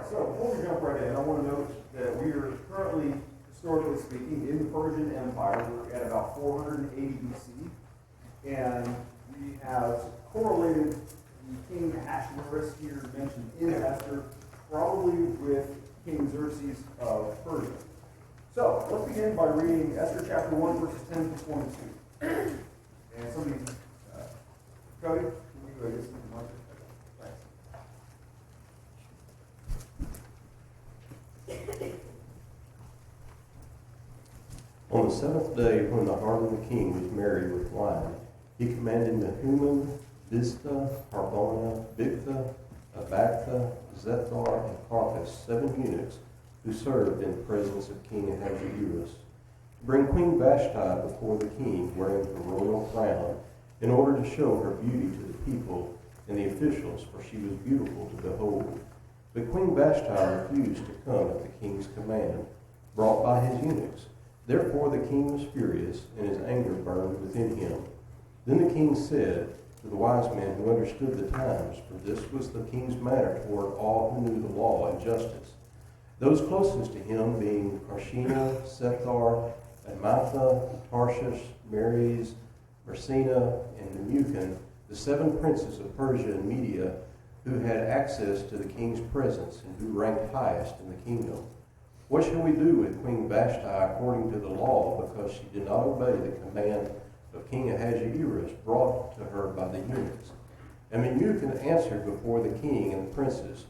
So before we jump right in, I want to note that we are currently, historically speaking, in the Persian Empire. We're at about 480 BC, and we have correlated the King Ahasuerus here mentioned in Esther, probably with King Xerxes of Persia. So let's begin by reading Esther chapter 1, verses 10 to 22. And somebody, Cody, can you go get some mic? On the seventh day, when the heart of the king was merry with wine, he commanded Nehumim, Biztha, Harbona, Bigtha, Abagtha, Zethar, and Carthus, 7 eunuchs who served in the presence of King Ahasuerus, to bring Queen Vashti before the king wearing the royal crown, in order to show her beauty to the people and the officials, for she was beautiful to behold. But Queen Vashti refused to come at the king's command, brought by his eunuchs. Therefore the king was furious, and his anger burned within him. Then the king said to the wise men who understood the times, for this was the king's manner toward all who knew the law and justice, those closest to him being Karshena, Sethar, Admatha, Tarshish, Meres, Mersina, and Nemucan, the 7 princes of Persia and Media, who had access to the king's presence and who ranked highest in the kingdom. What shall we do with Queen Vashti according to the law, because she did not obey the command of King Ahasuerus brought to her by the eunuchs? And Memucan answered before the king and the princes,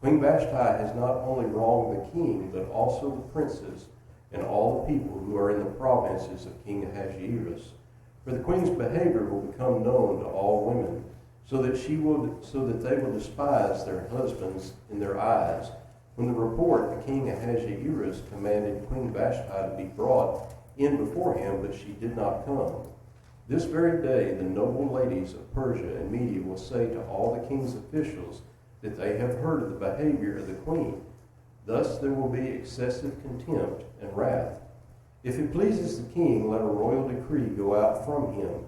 Queen Vashti has not only wronged the king, but also the princes and all the people who are in the provinces of King Ahasuerus. For the queen's behavior will become known to all women, so that they will despise their husbands in their eyes. When the report the king Ahasuerus commanded Queen Vashti to be brought in before him, but she did not come. This very day the noble ladies of Persia and Media will say to all the king's officials that they have heard of the behavior of the queen. Thus there will be excessive contempt and wrath. If it pleases the king, let a royal decree go out from him,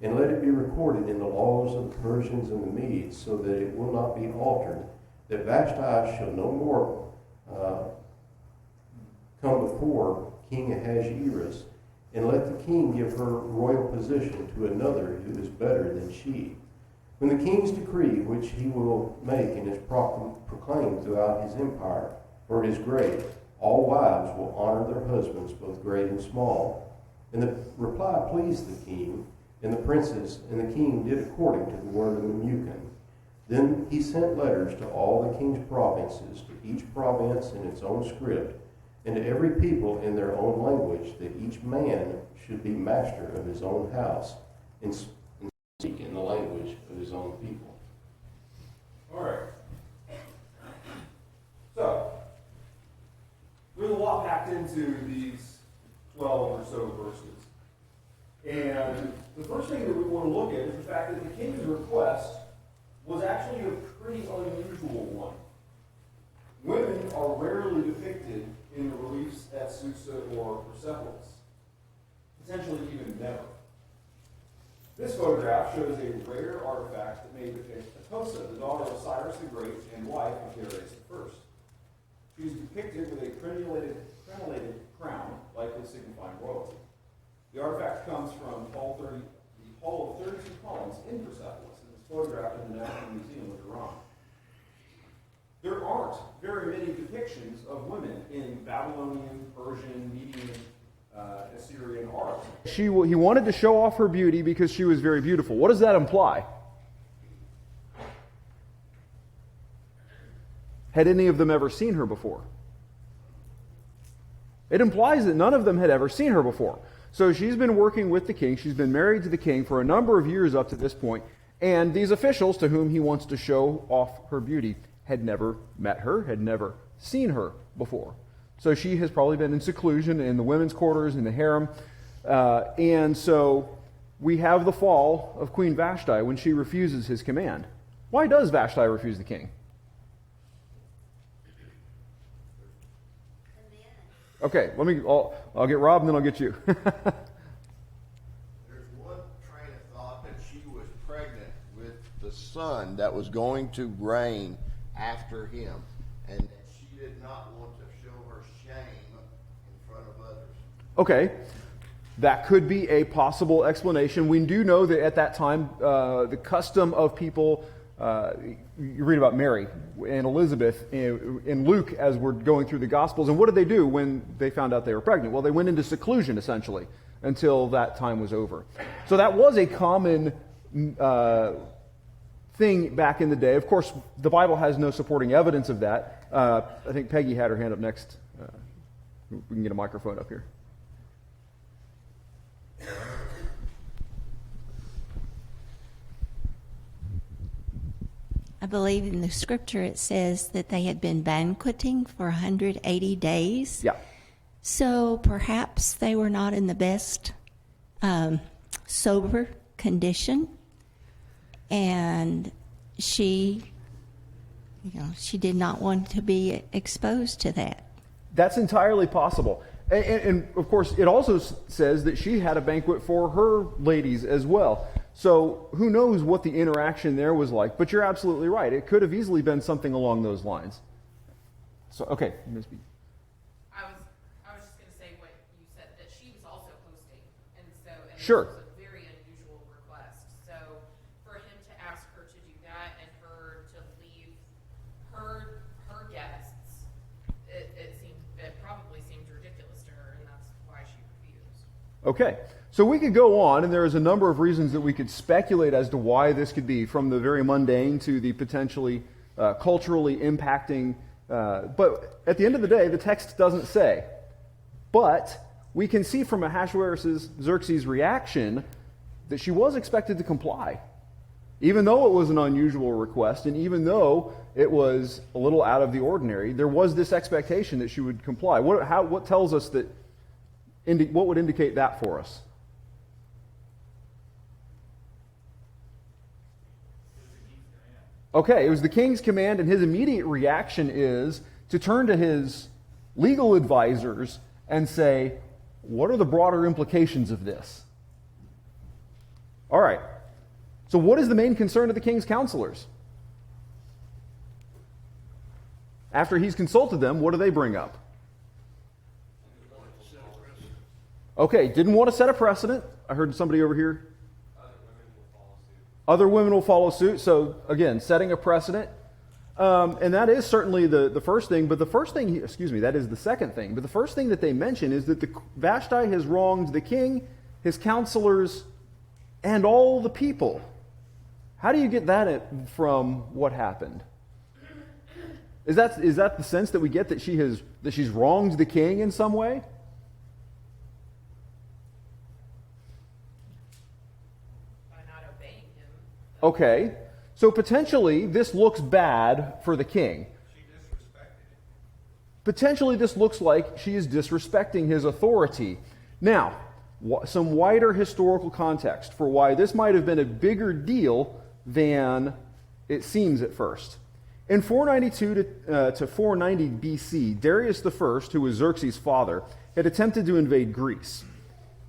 and let it be recorded in the laws of the Persians and the Medes, so that it will not be altered, that Vashti shall no more come before King Ahasuerus, and let the king give her royal position to another who is better than she. When the king's decree, which he will make and is proclaimed throughout his empire, for it is great, all wives will honor their husbands, both great and small. And the reply pleased the king and the princes, and the king did according to the word of Memucan. Then he sent letters to all the king's provinces, to each province in its own script, and to every people in their own language, that each man should be master of his own house, and speak in the language of his own people. All right. So, there's a lot packed into these 12 or so verses. And the first thing that we want to look at is the fact that the king's request was actually a pretty unusual one. Women are rarely depicted in the reliefs at Susa or Persepolis. Potentially even never. This photograph shows a rare artifact that may depict Atossa, the daughter of Cyrus the Great and wife of Darius I. She is depicted with a crenellated crown, likely signifying royalty. The artifact comes from the Hall of 32 Columns in Persepolis, and is photographed in the National Museum of Iran. There aren't very many depictions of women in Babylonian, Persian, Median, Assyrian art. He wanted to show off her beauty because she was very beautiful. What does that imply? Had any of them ever seen her before? It implies that none of them had ever seen her before. So she's been working with the king. She's been married to the king for a number of years up to this point. And these officials to whom he wants to show off her beauty had never met her, had never seen her before. So she has probably been in seclusion in the women's quarters, in the harem. And so we have the fall of Queen Vashti when she refuses his command. Why does Vashti refuse the king? Okay, I'll get Rob and then I'll get you. There's one train of thought that she was pregnant with the son that was going to reign after him, and that she did not want to show her shame in front of others. Okay, that could be a possible explanation. We do know that at that time, the custom of people, you read about Mary and Elizabeth in Luke as we're going through the Gospels, and what did they do when they found out they were pregnant? Well, they went into seclusion, essentially, until that time was over. So that was a common thing back in the day. Of course, the Bible has no supporting evidence of that. I think Peggy had her hand up next. We can get a microphone up here. I believe in the scripture it says that they had been banqueting for 180 days. Yeah. So perhaps they were not in the best sober condition. And she did not want to be exposed to that. That's entirely possible. And of course, it also says that she had a banquet for her ladies as well. So who knows what the interaction there was like. But you're absolutely right. It could have easily been something along those lines. So, okay, Ms. B. I was just going to say what you said, that she was also hosting. And Sure. This was a very unusual request. So for him to ask her to do that and her to leave her guests, it probably seemed ridiculous to her, and that's why she refused. Okay, so we could go on, and there's a number of reasons that we could speculate as to why this could be, from the very mundane to the potentially culturally impacting. But at the end of the day, the text doesn't say. But we can see from Ahasuerus' Xerxes' reaction that she was expected to comply. Even though it was an unusual request, and even though it was a little out of the ordinary, there was this expectation that she would comply. What tells us that? What would indicate that for us? Okay, it was the king's command, and his immediate reaction is to turn to his legal advisors and say, what are the broader implications of this? All right. So what is the main concern of the king's counselors? After he's consulted them, what do they bring up? Okay, didn't want to set a precedent. I heard somebody over here. Other women will follow suit. So again, setting a precedent. And that is certainly the first thing. But the first thing, that is the second thing. But the first thing that they mention is that Vashti has wronged the king, his counselors, and all the people. How do you get that from what happened? Is that the sense that we get that she's wronged the king in some way? By not obeying him. Okay, so potentially this looks bad for the king. She disrespected him. Potentially this looks like she is disrespecting his authority. Now, some wider historical context for why this might have been a bigger deal than it seems at first. In 492 to 490 BC, Darius I, who was Xerxes' father, had attempted to invade Greece.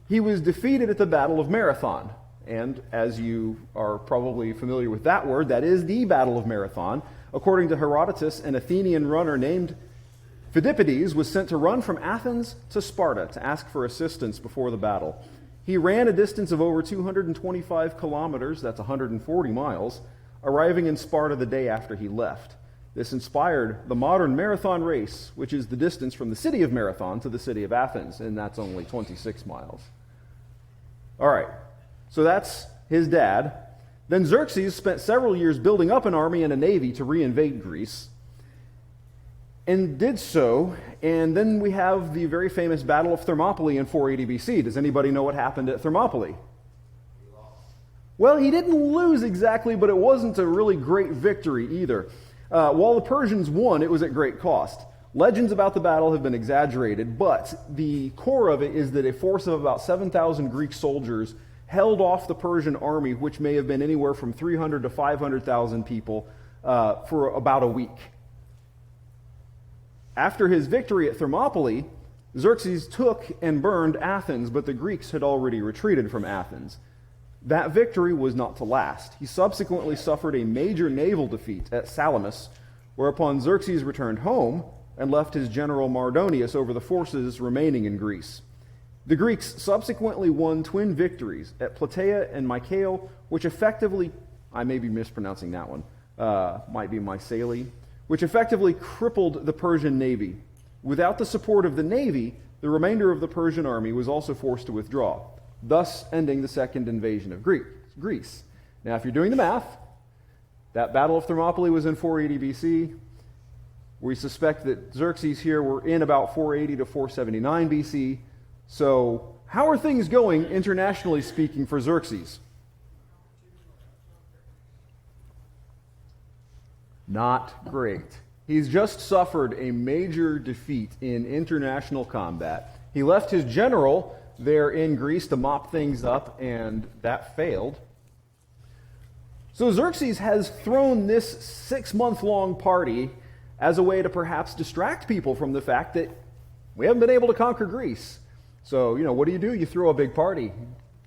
He was defeated at the Battle of Marathon. And as you are probably familiar with that word, that is the Battle of Marathon. According to Herodotus, an Athenian runner named Phidippides was sent to run from Athens to Sparta to ask for assistance before the battle. He ran a distance of over 225 kilometers, that's 140 miles, arriving in Sparta the day after he left. This inspired the modern marathon race, which is the distance from the city of Marathon to the city of Athens, and that's only 26 miles. All right, so that's his dad. Then Xerxes spent several years building up an army and a navy to reinvade Greece, and did so, and then we have the very famous Battle of Thermopylae in 480 BC. Does anybody know what happened at Thermopylae? Well, he didn't lose exactly, but it wasn't a really great victory either. While the Persians won, it was at great cost. Legends about the battle have been exaggerated, but the core of it is that a force of about 7,000 Greek soldiers held off the Persian army, which may have been anywhere from 300 to 500,000 people, for about a week. After his victory at Thermopylae, Xerxes took and burned Athens, but the Greeks had already retreated from Athens. That victory was not to last. He subsequently suffered a major naval defeat at Salamis, whereupon Xerxes returned home, and left his general Mardonius over the forces remaining in Greece. The Greeks subsequently won twin victories at Plataea and Mycale, which effectively, I may be mispronouncing that one, might be Mycale, which effectively crippled the Persian navy. Without the support of the navy, the remainder of the Persian army was also forced to withdraw, thus ending the second invasion of Greece. Now, if you're doing the math, that Battle of Thermopylae was in 480 BC. We suspect that Xerxes here were in about 480 to 479 BC. So, how are things going, internationally speaking, for Xerxes? Not great. He's just suffered a major defeat in international combat. He left his general there in Greece to mop things up, and that failed. So Xerxes has thrown this 6-month-long party as a way to perhaps distract people from the fact that we haven't been able to conquer Greece. So, what do? You throw a big party.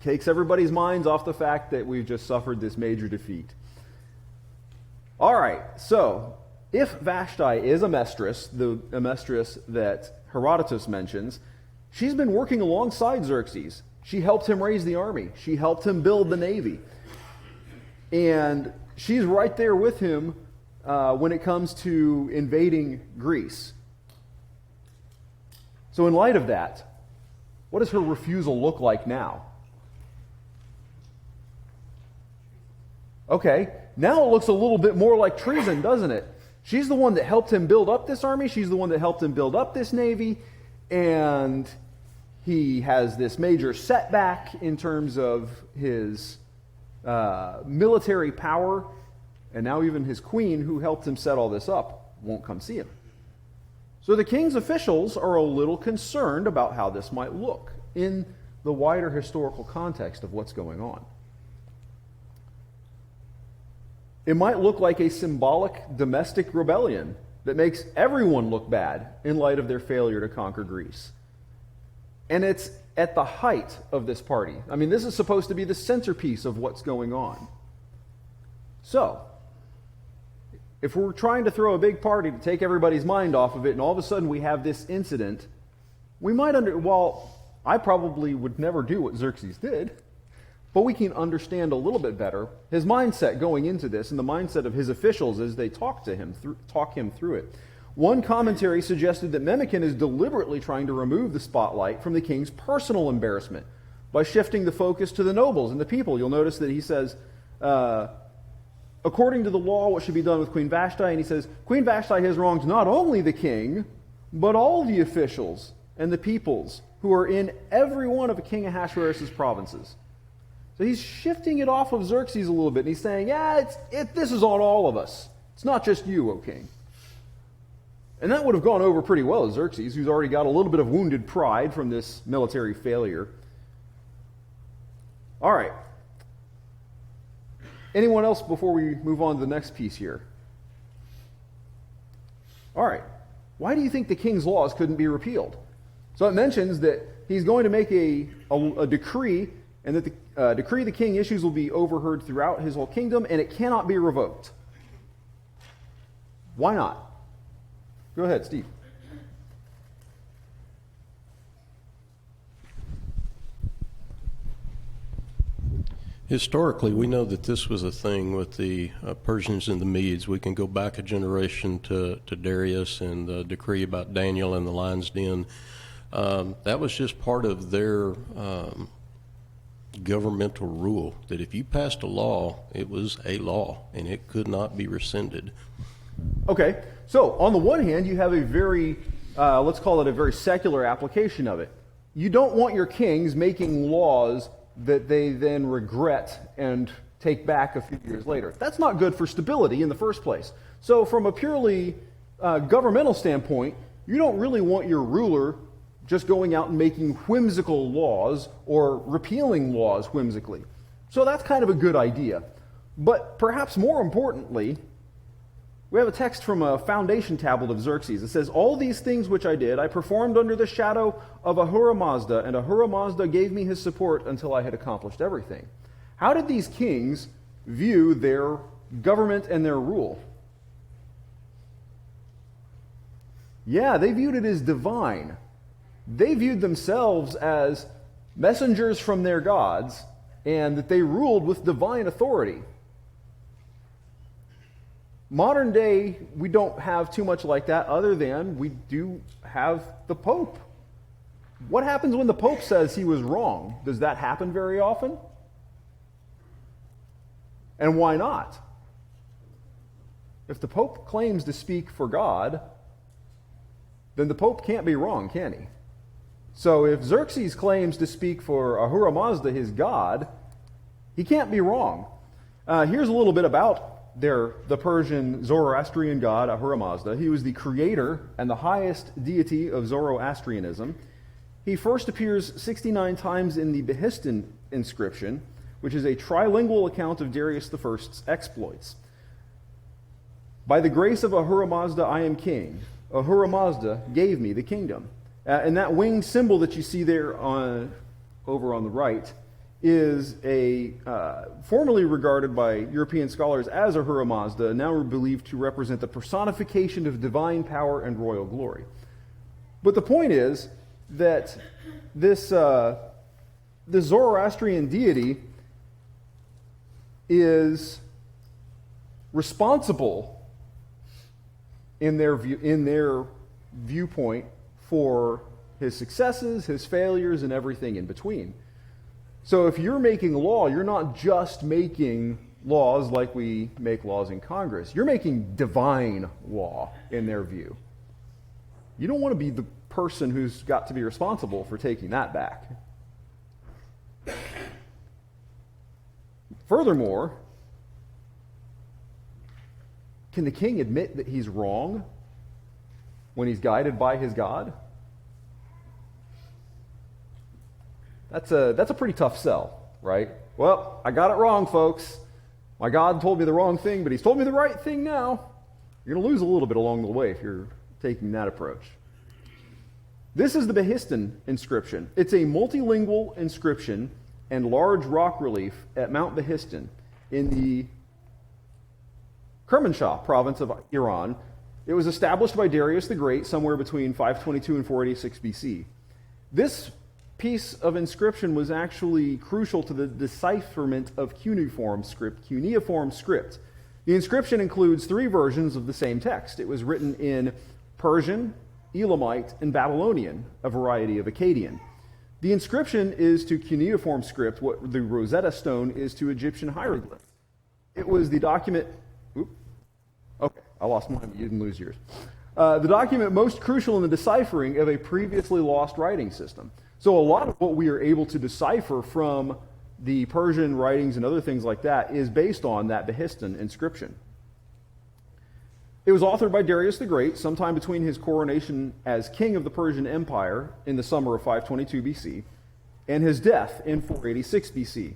Takes everybody's minds off the fact that we've just suffered this major defeat. All right, so if Vashti is a mistress, a mistress that Herodotus mentions, she's been working alongside Xerxes. She helped him raise the army. She helped him build the navy. And she's right there with him when it comes to invading Greece. So in light of that, what does her refusal look like now? Okay, now it looks a little bit more like treason, doesn't it? She's the one that helped him build up this army. She's the one that helped him build up this navy. And he has this major setback in terms of his military power. And now even his queen, who helped him set all this up, won't come see him. So the king's officials are a little concerned about how this might look in the wider historical context of what's going on. It might look like a symbolic domestic rebellion that makes everyone look bad in light of their failure to conquer Greece. And it's at the height of this party. I mean, this is supposed to be the centerpiece of what's going on. So, if we're trying to throw a big party to take everybody's mind off of it, and all of a sudden we have this incident, we might well, I probably would never do what Xerxes did, but we can understand a little bit better his mindset going into this and the mindset of his officials as they talk him through it. One commentary suggested that Memucan is deliberately trying to remove the spotlight from the king's personal embarrassment by shifting the focus to the nobles and the people. You'll notice that he says, according to the law, what should be done with Queen Vashti? And he says, Queen Vashti has wronged not only the king, but all the officials and the peoples who are in every one of King Ahasuerus' provinces. So he's shifting it off of Xerxes a little bit, and he's saying, this is on all of us. It's not just you, O king. And that would have gone over pretty well with Xerxes, who's already got a little bit of wounded pride from this military failure. All right. Anyone else before we move on to the next piece here? All right. Why do you think the king's laws couldn't be repealed? So it mentions that he's going to make a decree, and that the decree the king issues will be overheard throughout his whole kingdom, and it cannot be revoked. Why not? Go ahead, Steve. Historically, we know that this was a thing with the Persians and the Medes. We can go back a generation to Darius and the decree about Daniel and the lion's den. That was just part of their governmental rule, that if you passed a law, it was a law, and it could not be rescinded. Okay, so on the one hand, you have a very, let's call it a very secular application of it. You don't want your kings making laws that they then regret and take back a few years later. That's not good for stability in the first place. So from a purely governmental standpoint, you don't really want your ruler just going out and making whimsical laws or repealing laws whimsically. So that's kind of a good idea. But perhaps more importantly, we have a text from a foundation tablet of Xerxes. It says, all these things which I did, I performed under the shadow of Ahura Mazda, and Ahura Mazda gave me his support until I had accomplished everything. How did these kings view their government and their rule? Yeah, they viewed it as divine. They viewed themselves as messengers from their gods, and that they ruled with divine authority. Modern day, we don't have too much like that, other than we do have the Pope. What happens when the Pope says he was wrong? Does that happen very often? And why not? If the Pope claims to speak for God, then the Pope can't be wrong, can he? So if Xerxes claims to speak for Ahura Mazda, his god, he can't be wrong. Here's a little bit about the Persian Zoroastrian god, Ahura Mazda. He was the creator and the highest deity of Zoroastrianism. He first appears 69 times in the Behistun Inscription, which is a trilingual account of Darius I's exploits. By the grace of Ahura Mazda, I am king. Ahura Mazda gave me the kingdom. And that winged symbol that you see there over on the right is formerly regarded by European scholars as Ahura Mazda, now believed to represent the personification of divine power and royal glory. But the point is that this Zoroastrian deity is responsible in their viewpoint for his successes, his failures, and everything in between. So if you're making law, you're not just making laws like we make laws in Congress. You're making divine law in their view. You don't want to be the person who's got to be responsible for taking that back. Furthermore, can the king admit that he's wrong when he's guided by his God? That's a pretty tough sell, right? Well, I got it wrong, folks. My God told me the wrong thing, but he's told me the right thing now. You're going to lose a little bit along the way if you're taking that approach. This is the Behistun Inscription. It's a multilingual inscription and large rock relief at Mount Behistun in the Kermanshah province of Iran. It was established by Darius the Great somewhere between 522 and 486 BC. This piece of inscription was actually crucial to the decipherment of cuneiform script. The inscription includes 3 versions of the same text. It was written in Persian, Elamite, and Babylonian, a variety of Akkadian. The inscription is to cuneiform script what the Rosetta Stone is to Egyptian hieroglyphs. It was the document... Okay, I lost mine, but you didn't lose yours. The document most crucial in the deciphering of a previously lost writing system. So a lot of what we are able to decipher from the Persian writings and other things like that is based on that Behistun inscription. It was authored by Darius the Great sometime between his coronation as king of the Persian Empire in the summer of 522 BC and his death in 486 BC.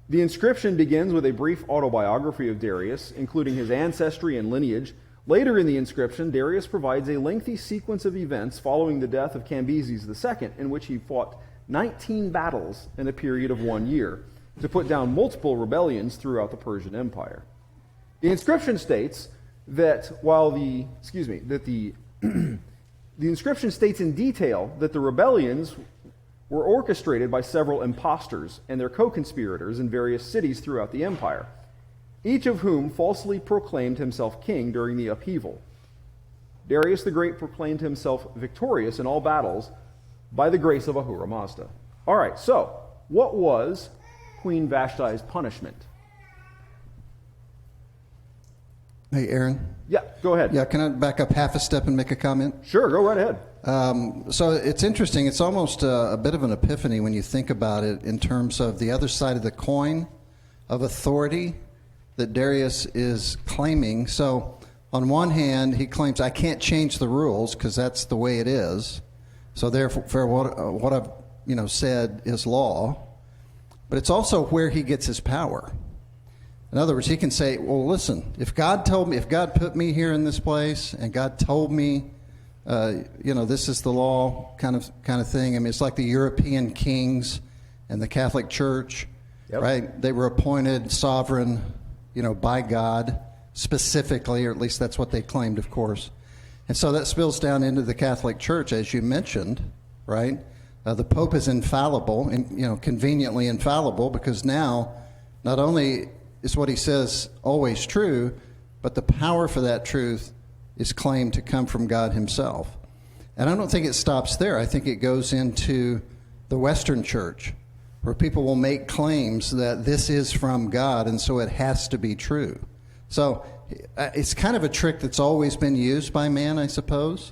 The inscription begins with a brief autobiography of Darius, including his ancestry and lineage. Later in the inscription, Darius provides a lengthy sequence of events following the death of Cambyses II, in which he fought 19 battles in a period of 1 year to put down multiple rebellions throughout the Persian Empire. The inscription states that the inscription states in detail that the rebellions were orchestrated by several impostors and their co-conspirators in various cities throughout the empire, each of whom falsely proclaimed himself king during the upheaval. Darius the Great proclaimed himself victorious in all battles by the grace of Ahura Mazda. All right, so what was Queen Vashti's punishment? Hey, Aaron. Yeah, go ahead. Yeah, can I back up half a step and make a comment? Sure, go right ahead. So it's interesting. It's almost a bit of an epiphany when you think about it in terms of the other side of the coin of authority that Darius is claiming. So on one hand, he claims, I can't change the rules because that's the way it is. So therefore, what I've said is law. But it's also where he gets his power. In other words, he can say, well, listen, if God put me here in this place and God told me, this is the law kind of thing. I mean, it's like the European kings and the Catholic Church, yep. Right? They were appointed sovereign, by God specifically, or at least that's what they claimed, of course. And so that spills down into the Catholic Church, as you mentioned, right? The Pope is infallible, and conveniently infallible, because now not only is what he says always true, but the power for that truth is claimed to come from God himself. And I don't think it stops there. I think it goes into the Western Church, where people will make claims that this is from God, and so it has to be true. So it's kind of a trick that's always been used by man, I suppose,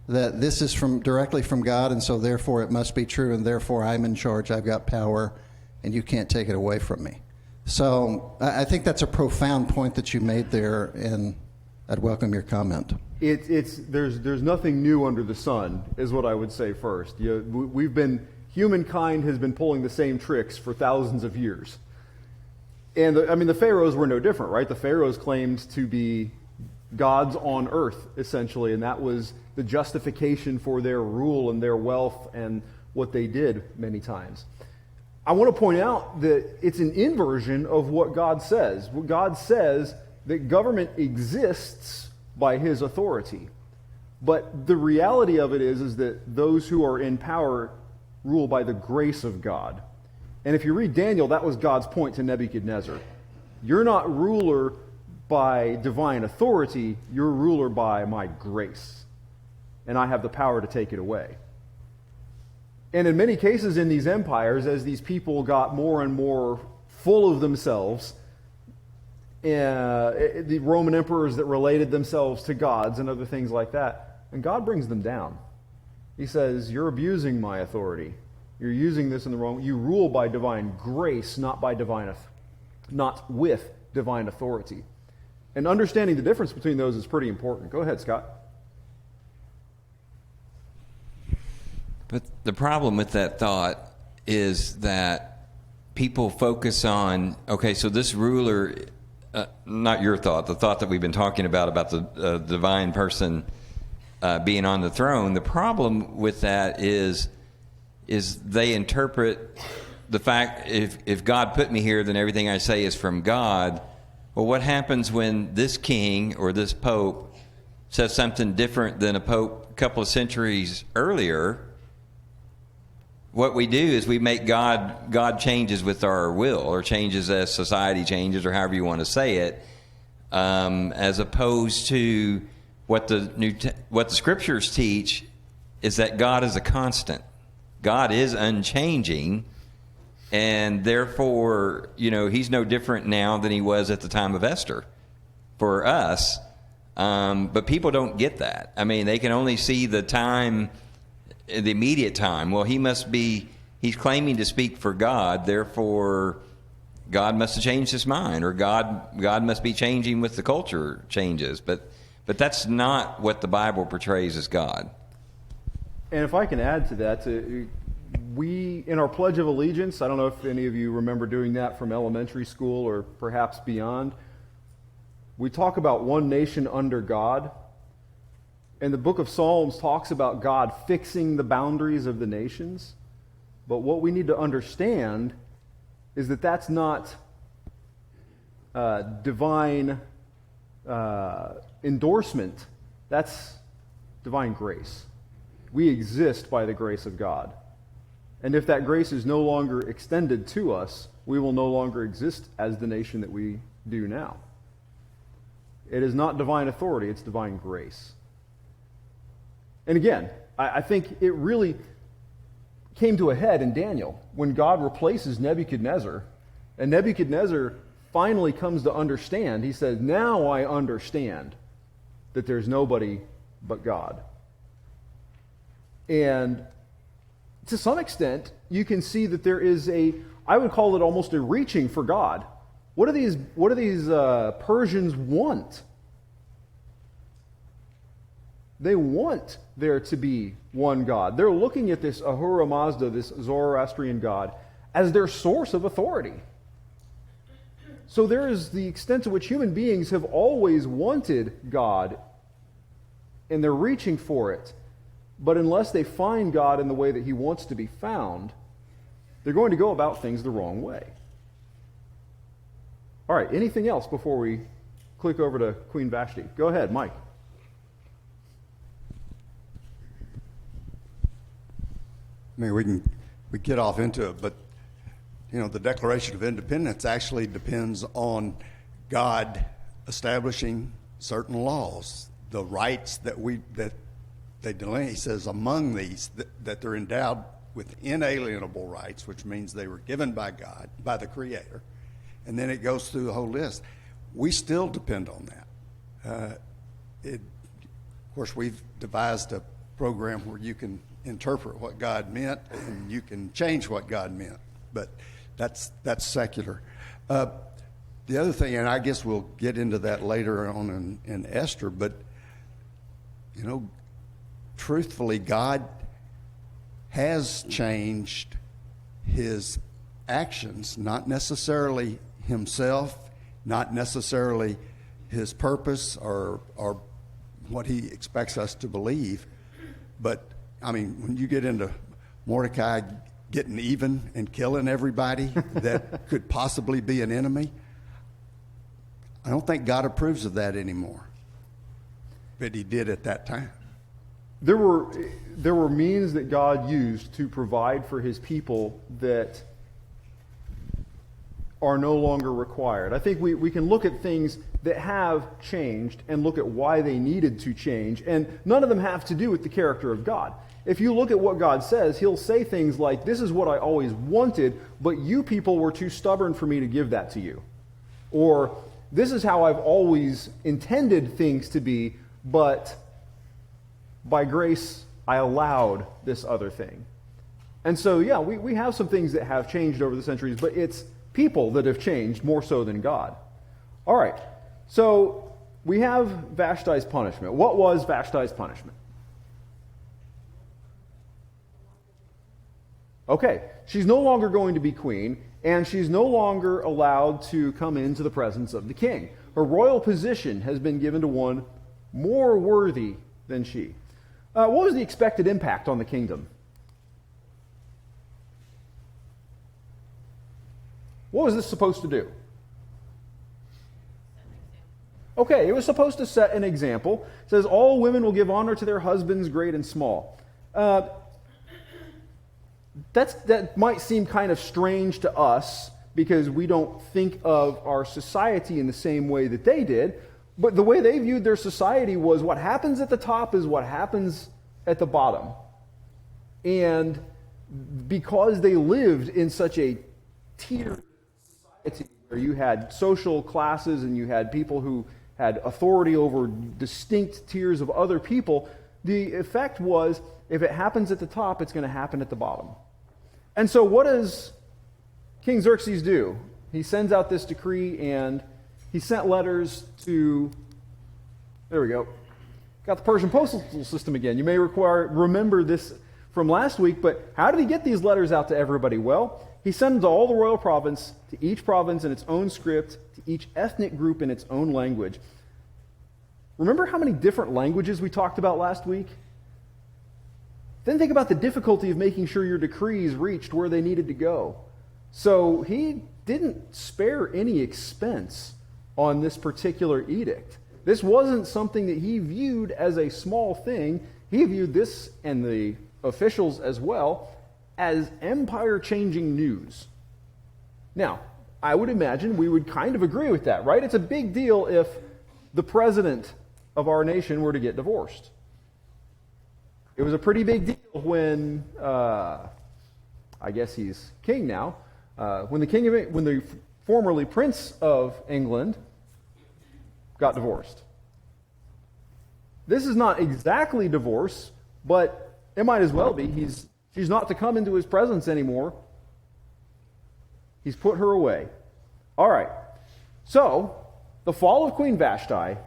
that this is directly from God, and so therefore it must be true, and therefore I'm in charge, I've got power, and you can't take it away from me. So I think that's a profound point that you made there, and I'd welcome your comment. There's nothing new under the sun, is what I would say first. Humankind has been pulling the same tricks for thousands of years. And the pharaohs were no different, right? The pharaohs claimed to be gods on earth, essentially, and that was the justification for their rule and their wealth and what they did many times. I want to point out that it's an inversion of what God says. God says that government exists by his authority. But the reality of it is that those who are in power rule by the grace of God. And if you read Daniel, that was God's point to Nebuchadnezzar. You're not ruler by divine authority, you're ruler by my grace. And I have the power to take it away. And in many cases in these empires, as these people got more and more full of themselves, the Roman emperors that related themselves to gods and other things like that, and God brings them down. He says, you're abusing my authority. You're using this in the wrong. You rule by divine grace, not with divine authority. And understanding the difference between those is pretty important. Go ahead, Scott. But the problem with that thought is that people focus on, okay, so this ruler, not your thought, the thought that we've been talking about the divine person being on the throne. The problem with that is they interpret the fact, if God put me here, then everything I say is from God. Well, what happens when this king or this pope says something different than a pope a couple of centuries earlier? What we do is we make God changes with our will, or changes as society changes, or however you want to say it, as opposed to what the scriptures teach is that God is a constant. God is unchanging, and therefore, he's no different now than he was at the time of Esther for us. But people don't get that. I mean, they can only see the time, the immediate time. Well, he's claiming to speak for God, therefore God must have changed his mind, or God must be changing with the culture changes. But that's not what the Bible portrays as God. And if I can add to that, we, in our Pledge of Allegiance, I don't know if any of you remember doing that from elementary school or perhaps beyond, we talk about one nation under God. And the book of Psalms talks about God fixing the boundaries of the nations. But what we need to understand is that that's not divine endorsement. That's divine grace. We exist by the grace of God. And if that grace is no longer extended to us, we will no longer exist as the nation that we do now. It is not divine authority, it's divine grace. And again, I think it really came to a head in Daniel when God replaces Nebuchadnezzar, and Nebuchadnezzar finally comes to understand. He says, now I understand that there's nobody but God. And to some extent, you can see that there is I would call it almost a reaching for God. What do these Persians want? They want there to be one God. They're looking at this Ahura Mazda, this Zoroastrian God, as their source of authority. So there is the extent to which human beings have always wanted God, and they're reaching for it. But unless they find God in the way that he wants to be found, they're going to go about things the wrong way. All right, anything else before we click over to Queen Vashti? Go ahead, Mike. mean, we get off into it, but you know, the Declaration of Independence actually depends on God establishing certain laws, the rights that they delineate. He says among these that they're endowed with inalienable rights, which means they were given by God, by the Creator, and then it goes through the whole list. We still depend on that. Of course, we've devised a program where you can interpret what God meant and you can change what God meant, but that's secular. The other thing, and I guess we'll get into that later on in Esther, but you know, truthfully, God has changed his actions, not necessarily himself, not necessarily his purpose or what he expects us to believe. But, I mean, when you get into Mordecai getting even and killing everybody that could possibly be an enemy, I don't think God approves of that anymore. But he did at that time. There were means that God used to provide for his people that are no longer required. I think we can look at things that have changed and look at why they needed to change, and none of them have to do with the character of God. If you look at what God says, he'll say things like, this is what I always wanted, but you people were too stubborn for me to give that to you. Or, this is how I've always intended things to be, but by grace, I allowed this other thing. And so, yeah, we have some things that have changed over the centuries, but it's people that have changed more so than God. All right, so we have Vashti's punishment. What was Vashti's punishment? Okay, she's no longer going to be queen, and she's no longer allowed to come into the presence of the king. Her royal position has been given to one more worthy than she. What was the expected impact on the kingdom? What was this supposed to do? Okay, it was supposed to set an example. It says, all women will give honor to their husbands, great and small. That might seem kind of strange to us because we don't think of our society in the same way that they did. But the way they viewed their society was what happens at the top is what happens at the bottom. And because they lived in such a tiered society where you had social classes and you had people who had authority over distinct tiers of other people, the effect was if it happens at the top, it's going to happen at the bottom. And so what does King Xerxes do? He sends out this decree, and he sent letters to, there we go, got the Persian postal system again. You may remember this from last week, but how did he get these letters out to everybody? Well, he sent them to all the royal province, to each province in its own script, to each ethnic group in its own language. Remember how many different languages we talked about last week? Then think about the difficulty of making sure your decrees reached where they needed to go. So he didn't spare any expense on this particular edict. This wasn't something that he viewed as a small thing. He viewed this, and the officials as well, as empire-changing news. Now, I would imagine we would kind of agree with that, right? It's a big deal if the president of our nation were to get divorced. It was a pretty big deal when, I guess he's king now, when the formerly Prince of England got divorced. This is not exactly divorce, but it might as well be. She's not to come into his presence anymore. He's put her away. All right. So, the fall of Queen Vashti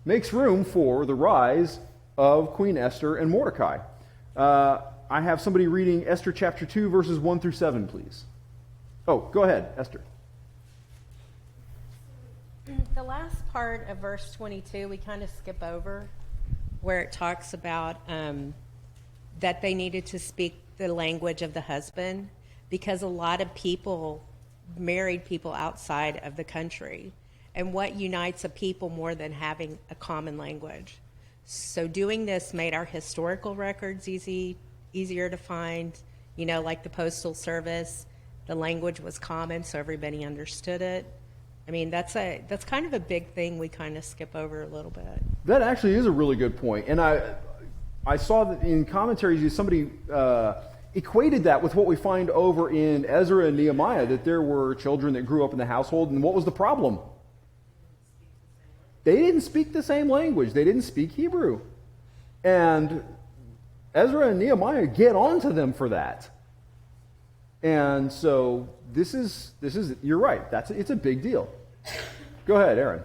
makes room for the rise of Queen Esther and Mordecai. I have somebody reading Esther chapter 2, verses 1 through 7, please. Oh, go ahead, Esther. The last part of verse 22, we kind of skip over, where it talks about that they needed to speak the language of the husband, because a lot of people married people outside of the country. And what unites a people more than having a common language? So doing this made our historical records easier easier to find, you know, like the Postal Service. The language was common, so everybody understood it. I mean, that's kind of a big thing we kind of skip over a little bit. That actually is a really good point. And I saw that in commentaries, somebody equated that with what we find over in Ezra and Nehemiah, that there were children that grew up in the household, and what was the problem? They didn't speak the same language. They didn't speak Hebrew. And Ezra and Nehemiah get onto them for that. And so this is you're right. It's a big deal. Go ahead, Aaron.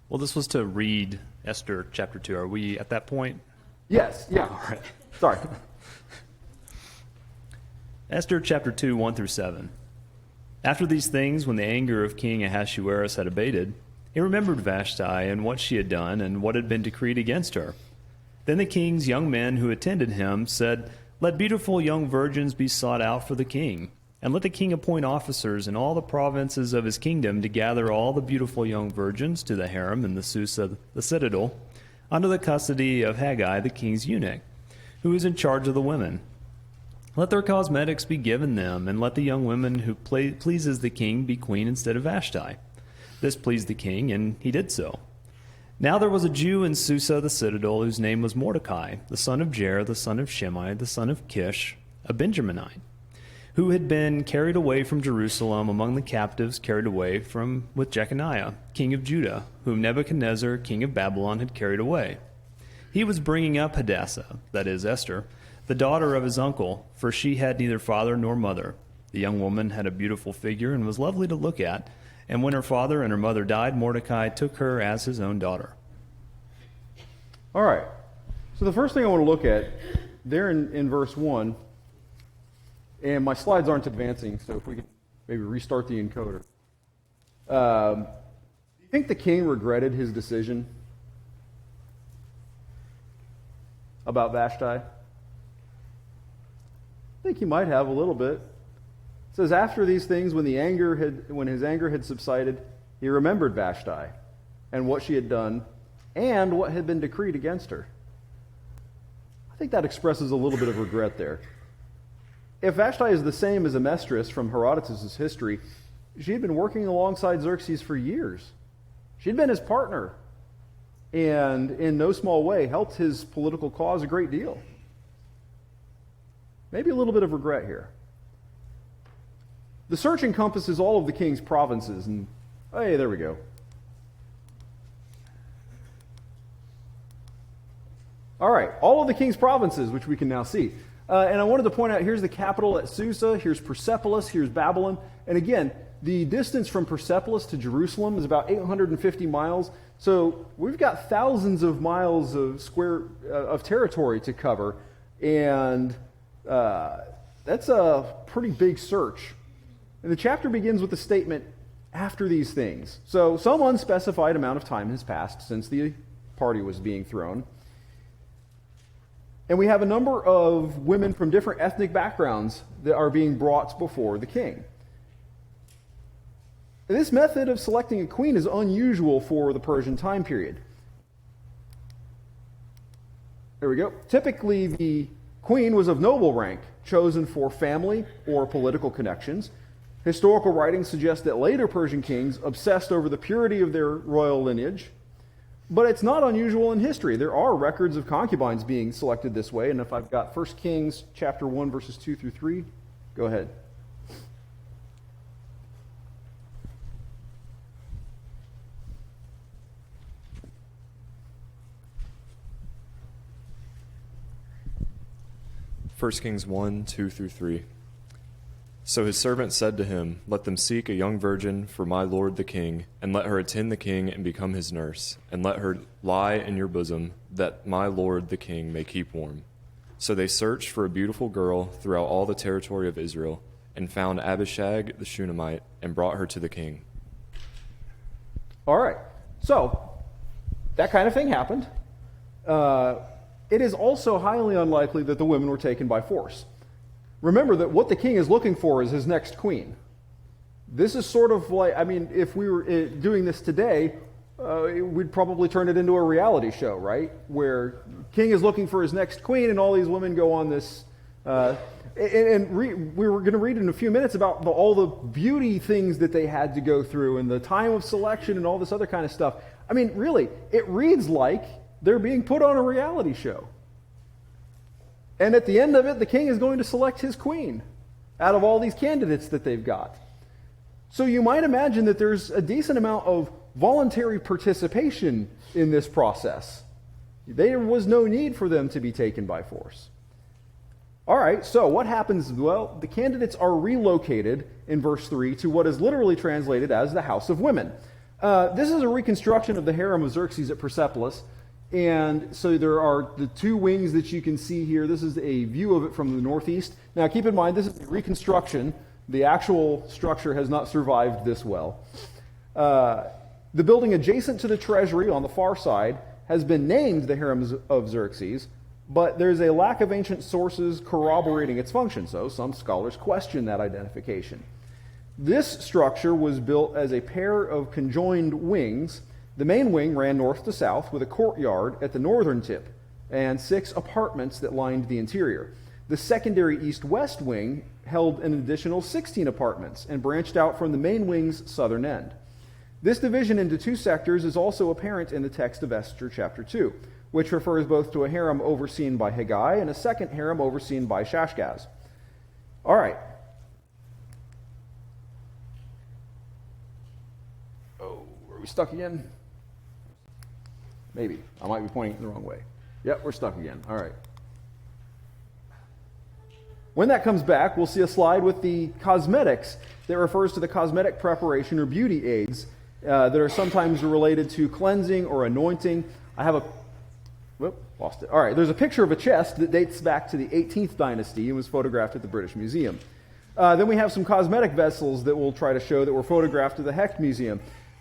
Well, this was to read Esther chapter 2. Are we at that point? Yes, yeah. All right. Sorry. Esther chapter 2, 1 through 7. After these things, when the anger of King Ahasuerus had abated, he remembered Vashti and what she had done and what had been decreed against her. Then the king's young men who attended him said, "Let beautiful young virgins be sought out for the king, and let the king appoint officers in all the provinces of his kingdom to gather all the beautiful young virgins to the harem in the Susa, the citadel, under the custody of Haggai, the king's eunuch, who is in charge of the women. Let their cosmetics be given them, and let the young woman who pleases the king be queen instead of Vashti." This pleased the king, and he did so. Now there was a Jew in Susa the citadel, whose name was Mordecai, the son of Jair, the son of Shimei, the son of Kish, a Benjaminite, who had been carried away from Jerusalem among the captives carried away with Jeconiah, king of Judah, whom Nebuchadnezzar, king of Babylon, had carried away. He was bringing up Hadassah, that is, Esther, the daughter of his uncle, for she had neither father nor mother. The young woman had a beautiful figure and was lovely to look at, and when her father and her mother died, Mordecai took her as his own daughter. All right. So the first thing I want to look at, there in verse 1, and my slides aren't advancing, so if we can maybe restart the encoder. Do you think the king regretted his decision about Vashti? I think he might have a little bit. It says, after these things, when his anger had subsided, he remembered Vashti and what she had done and what had been decreed against her. I think that expresses a little bit of regret there. If Vashti is the same as Amestris from Herodotus' history, she had been working alongside Xerxes for years. She'd been his partner and in no small way helped his political cause a great deal. Maybe a little bit of regret here. The search encompasses all of the king's provinces, and hey, there we go. All right, all of the king's provinces, which we can now see. And I wanted to point out, here's the capital at Susa, here's Persepolis, here's Babylon. And again, the distance from Persepolis to Jerusalem is about 850 miles. So we've got thousands of miles of territory to cover, and that's a pretty big search. And the chapter begins with the statement, after these things. So some unspecified amount of time has passed since the party was being thrown. And we have a number of women from different ethnic backgrounds that are being brought before the king. This method of selecting a queen is unusual for the Persian time period. There we go. Typically, the queen was of noble rank, chosen for family or political connections. Historical writings suggest that later Persian kings obsessed over the purity of their royal lineage. But it's not unusual in history. There are records of concubines being selected this way. And if I've got 1 Kings chapter 1, verses 2 through 3, go ahead. First Kings 1, 2 through 3. So his servant said to him, "Let them seek a young virgin for my lord the king, and let her attend the king and become his nurse, and let her lie in your bosom, that my lord the king may keep warm." So they searched for a beautiful girl throughout all the territory of Israel, and found Abishag the Shunammite, and brought her to the king. All right. So that kind of thing happened. It is also highly unlikely that the women were taken by force. Remember that what the king is looking for is his next queen. This is sort of like, I mean, if we were doing this today, we'd probably turn it into a reality show, right? Where king is looking for his next queen, and all these women go on this. We were going to read in a few minutes about all the beauty things that they had to go through, and the time of selection, and all this other kind of stuff. I mean, really, it reads like they're being put on a reality show. And at the end of it, the king is going to select his queen out of all these candidates that they've got. So you might imagine that there's a decent amount of voluntary participation in this process. There was no need for them to be taken by force. All right, so what happens? Well, the candidates are relocated in verse 3 to what is literally translated as the House of Women. This is a reconstruction of the harem of Xerxes at Persepolis. And so there are the two wings that you can see here. This is a view of it from the northeast. Now keep in mind, this is a reconstruction. The actual structure has not survived this well. The building adjacent to the treasury on the far side has been named the harem of Xerxes, but there's a lack of ancient sources corroborating its function, so some scholars question that identification. This structure was built as a pair of conjoined wings. The main wing ran north to south with a courtyard at the northern tip and 6 apartments that lined the interior. The secondary east-west wing held an additional 16 apartments and branched out from the main wing's southern end. This division into 2 sectors is also apparent in the text of Esther chapter 2, which refers both to a harem overseen by Haggai and a second harem overseen by Shashgaz. All right. Oh, are we stuck again? Maybe. I might be pointing the wrong way. Yep, we're stuck again. All right. When that comes back, we'll see a slide with the cosmetics that refers to the cosmetic preparation or beauty aids that are sometimes related to cleansing or anointing. I have a... Whoop, lost it. All right, there's a picture of a chest that dates back to the 18th dynasty and was photographed at the British Museum. Then we have some cosmetic vessels that we'll try to show that were photographed at the Hecht Museum.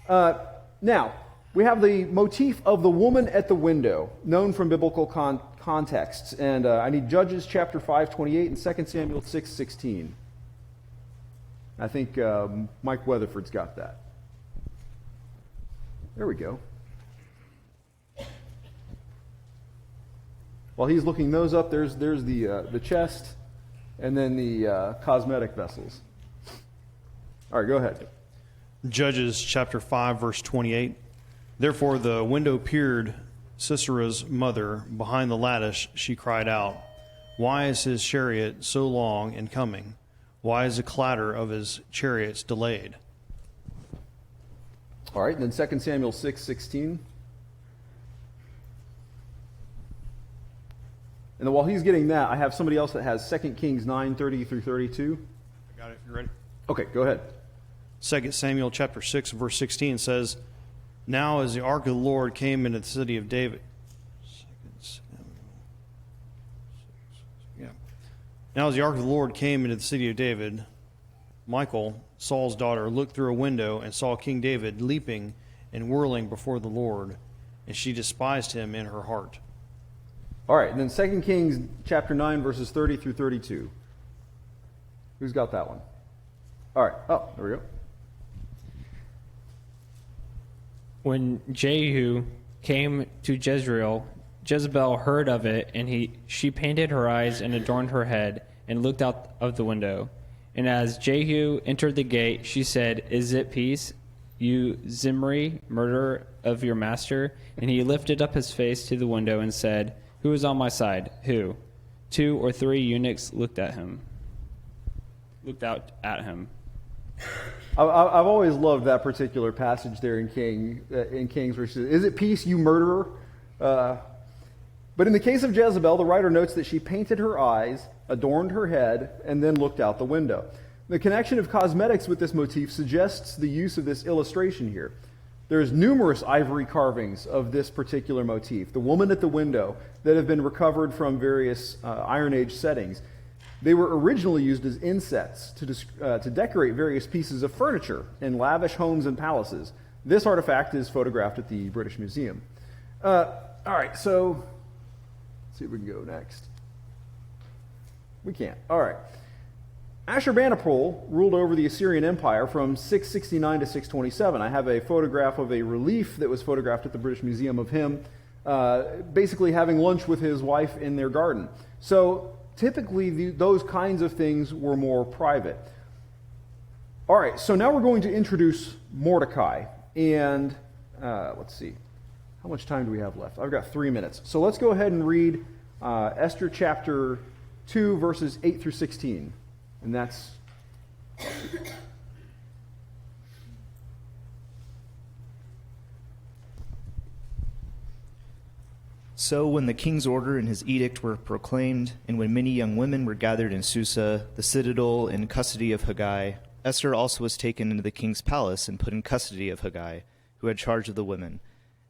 Now, we have the motif of the woman at the window, known from biblical contexts. And I need Judges chapter 5:28 and 2 Samuel 6:16. I think Mike Weatherford's got that. There we go. While he's looking those up, there's the chest and then the cosmetic vessels. All right, go ahead. Judges chapter 5, verse 28. Therefore the window peered Sisera's mother. Behind the lattice she cried out, "Why is his chariot so long in coming? Why is the clatter of his chariots delayed?" All right, and then 2 Samuel 6:16. And then while he's getting that, I have somebody else that has 2 Kings 9:30 through 32. I got it. You ready? Okay, go ahead. 2 Samuel chapter 6, verse 16 says, "Now as the ark of the Lord came into the city of David." Now as the ark of the Lord came into the city of David, Michal, Saul's daughter, looked through a window and saw King David leaping and whirling before the Lord, and she despised him in her heart. All right, and then 2 Kings chapter 9, verses 30 through 32. Who's got that one? All right. Oh, there we go. When Jehu came to Jezreel, Jezebel heard of it, and she painted her eyes and adorned her head and looked out of the window. And as Jehu entered the gate, she said, "Is it peace, you Zimri, murderer of your master?" And he lifted up his face to the window and said, "Who is on my side? Who?" 2 or 3 eunuchs looked out at him. I've always loved that particular passage there in Kings, where she says, "Is it peace, you murderer?" But in the case of Jezebel, the writer notes that she painted her eyes, adorned her head, and then looked out the window. The connection of cosmetics with this motif suggests the use of this illustration here. There's numerous ivory carvings of this particular motif, the woman at the window, that have been recovered from various Iron Age settings. They were originally used as insets to decorate various pieces of furniture in lavish homes and palaces. This artifact is photographed at the British Museum. All right, so let's see if we can go next. We can't. All right. Ashurbanipal ruled over the Assyrian Empire from 669 to 627. I have a photograph of a relief that was photographed at the British Museum of him basically having lunch with his wife in their garden. So typically those kinds of things were more private. All right, so now we're going to introduce Mordecai. And let's see, how much time do we have left? I've got 3 minutes. So let's go ahead and read Esther chapter 2, verses 8 through 16. And that's... So when the king's order and his edict were proclaimed, and when many young women were gathered in Susa, the citadel, in custody of Haggai, Esther also was taken into the king's palace and put in custody of Haggai, who had charge of the women.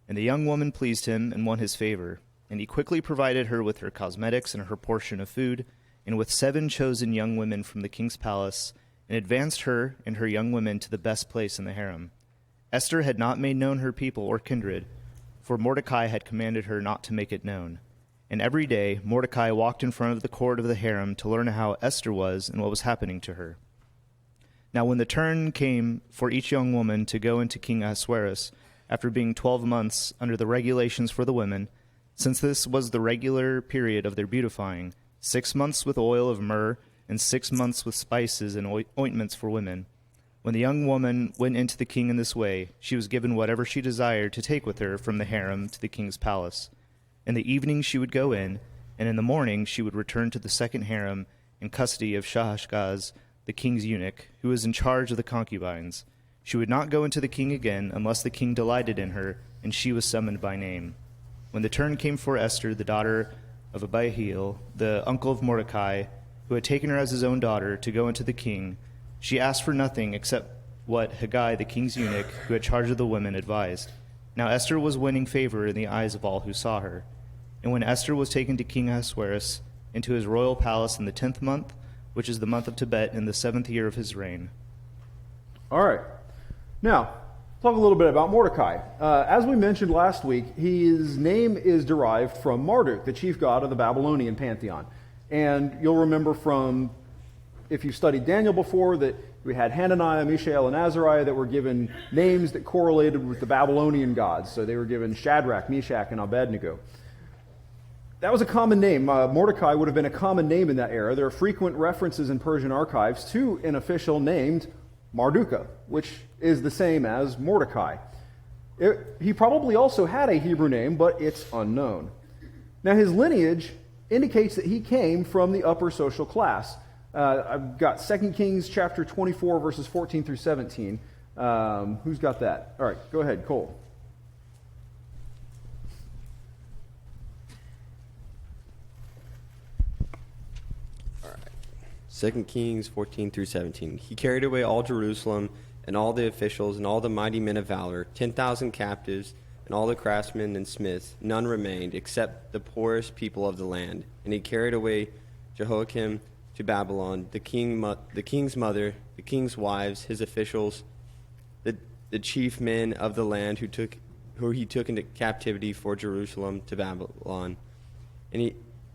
And the young woman pleased him and won his favor, and he quickly provided her with her cosmetics and her portion of food, and with 7 chosen young women from the king's palace, and advanced her and her young women to the best place in the harem. Esther had not made known her people or kindred, for Mordecai had commanded her not to make it known. And every day Mordecai walked in front of the court of the harem to learn how Esther was and what was happening to her. Now when the turn came for each young woman to go into King Ahasuerus, after being 12 months under the regulations for the women, since this was the regular period of their beautifying, 6 months with oil of myrrh, and 6 months with spices and ointments for women. When the young woman went into the king in this way, she was given whatever she desired to take with her from the harem to the king's palace. In the evening she would go in, and in the morning she would return to the second harem in custody of Shahashgaz, the king's eunuch, who was in charge of the concubines. She would not go into the king again unless the king delighted in her, and she was summoned by name. When the turn came for Esther, the daughter of Abihail, the uncle of Mordecai, who had taken her as his own daughter, to go into the king, she asked for nothing except what Haggai, the king's eunuch, who had charge of the women, advised. Now Esther was winning favor in the eyes of all who saw her. And when Esther was taken to King Ahasuerus into his royal palace in the 10th month, which is the month of Tebet, in the 7th year of his reign. All right. Now, talk a little bit about Mordecai. As we mentioned last week, his name is derived from Marduk, the chief god of the Babylonian pantheon. And you'll remember from, if you've studied Daniel before, that we had Hananiah, Mishael, and Azariah that were given names that correlated with the Babylonian gods. So they were given Shadrach, Meshach, and Abednego. That was a common name. Mordecai would have been a common name in that era. There are frequent references in Persian archives to an official named Marduka, which is the same as Mordecai. He probably also had a Hebrew name, but it's unknown. Now, his lineage indicates that he came from the upper social class. I've got 2 Kings chapter 24, verses 14 through 17. Who's got that? All right, go ahead, Cole. 2 Kings 14 through 17. He carried away all Jerusalem and all the officials and all the mighty men of valor, 10,000 captives, and all the craftsmen and smiths. None remained, except the poorest people of the land. And he carried away Jehoiakim to Babylon, the king's mother, the king's wives, his officials, the chief men of the land who he took into captivity for Jerusalem to Babylon.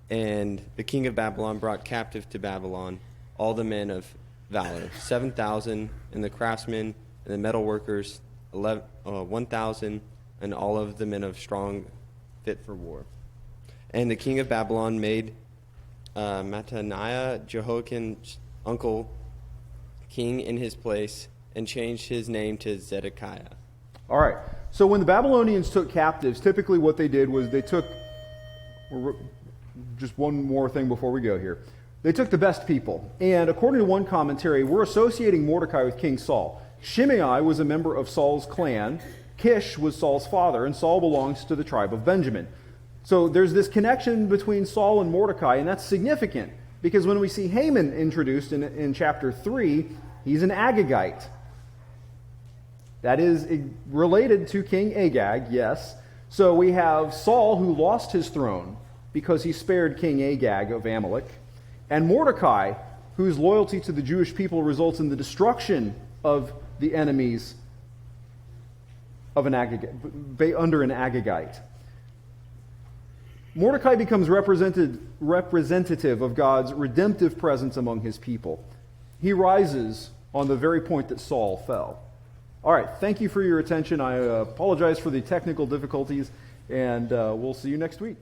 And the king of Babylon brought captive to Babylon all the men of valor, 7,000, and the craftsmen and the metal workers, 1,000, and all of the men of strong, fit for war. And the king of Babylon made Mattaniah, Jehoiakim's uncle, king in his place, and changed his name to Zedekiah. All right. So when the Babylonians took captives, typically what they did was they took, just one more thing before we go here. They took the best people. And according to one commentary, we're associating Mordecai with King Saul. Shimei was a member of Saul's clan. Kish was Saul's father, and Saul belongs to the tribe of Benjamin. So there's this connection between Saul and Mordecai, and that's significant because when we see Haman introduced in chapter 3, he's an Agagite. That is related to King Agag, yes. So we have Saul, who lost his throne because he spared King Agag of Amalek, and Mordecai, whose loyalty to the Jewish people results in the destruction of the enemies of an Agagite, under an Agagite. Mordecai becomes representative of God's redemptive presence among his people. he rises on the very point that Saul fell. All right, thank you for your attention. I apologize for the technical difficulties, and we'll see you next week.